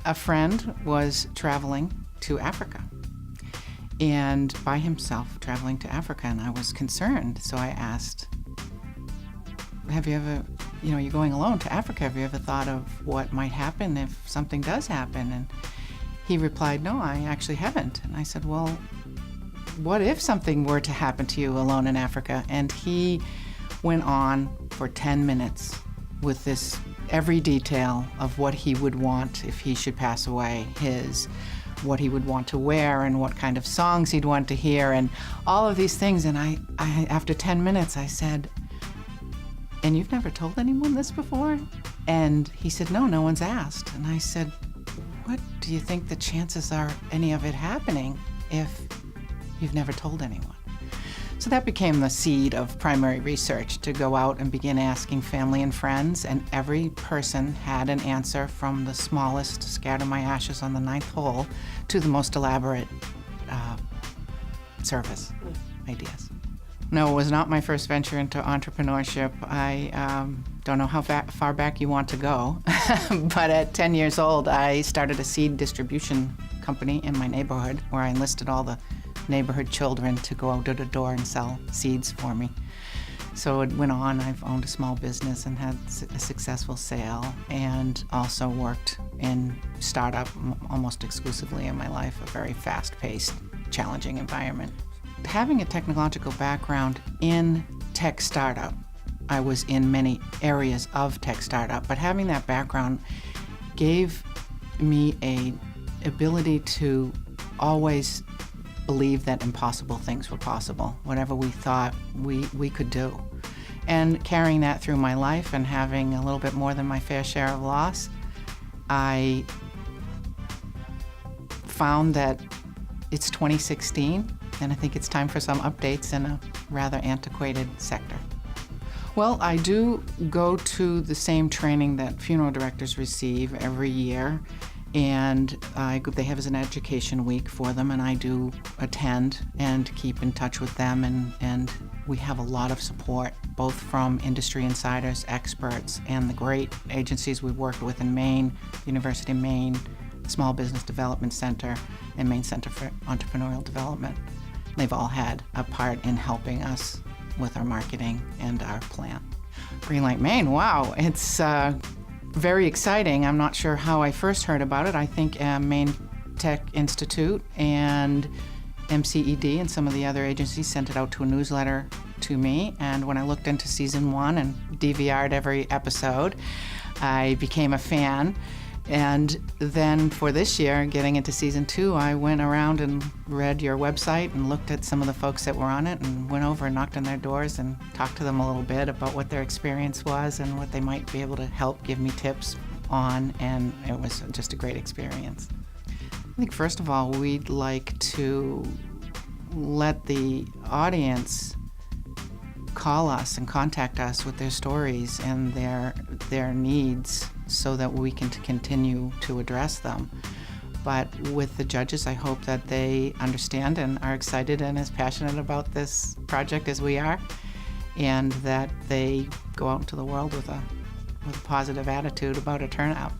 a friend was traveling to Africa, and by himself traveling to Africa, and I was concerned. So I asked, have you ever, you're going alone to Africa, have you ever thought of what might happen if something does happen? And he replied, no, I actually haven't. And I said, well, what if something were to happen to you alone in Africa? And he went on for 10 minutes with this every detail of what he would want if he should pass away, what he would want to wear and what kind of songs he'd want to hear and all of these things. And I after 10 minutes, I said, and you've never told anyone this before? And he said, no one's asked. And I said, what do you think the chances are any of it happening if you've never told anyone? So that became the seed of primary research, to go out and begin asking family and friends, and every person had an answer, from the smallest, scatter my ashes on the 9th hole, to the most elaborate service ideas. No, it was not my first venture into entrepreneurship. I don't know how far back you want to go, but at 10 years old, I started a seed distribution company in my neighborhood, where I enlisted all the neighborhood children to go out door to door and sell seeds for me. So it went on. I've owned a small business and had a successful sale, and also worked in startup almost exclusively in my life, a very fast-paced, challenging environment. Having a technological background in tech startup, I was in many areas of tech startup, but having that background gave me an ability to always believe that impossible things were possible, whatever we thought we could do. And carrying that through my life and having a little bit more than my fair share of loss, I found that it's 2016, and I think it's time for some updates in a rather antiquated sector. Well, I do go to the same training that funeral directors receive every year, and they have as an education week for them, and I do attend and keep in touch with them, and we have a lot of support, both from industry insiders, experts, and the great agencies we've worked with in Maine, University of Maine, Small Business Development Center, and Maine Center for Entrepreneurial Development. They've all had a part in helping us with our marketing and our plan. Greenlight, Maine, wow, it's very exciting. I'm not sure how I first heard about it. I think Maine Tech Institute and MCED and some of the other agencies sent it out to a newsletter to me, and when I looked into season 1 and DVR'd every episode, I became a fan. And then for this year, getting into season 2, I went around and read your website and looked at some of the folks that were on it, and went over and knocked on their doors and talked to them a little bit about what their experience was and what they might be able to help give me tips on, and it was just a great experience. I think first of all, we'd like to let the audience call us and contact us with their stories and their needs, so that we can continue to address them. But with the judges, I hope that they understand and are excited and as passionate about this project as we are, and that they go out into the world with a positive attitude about EterNav.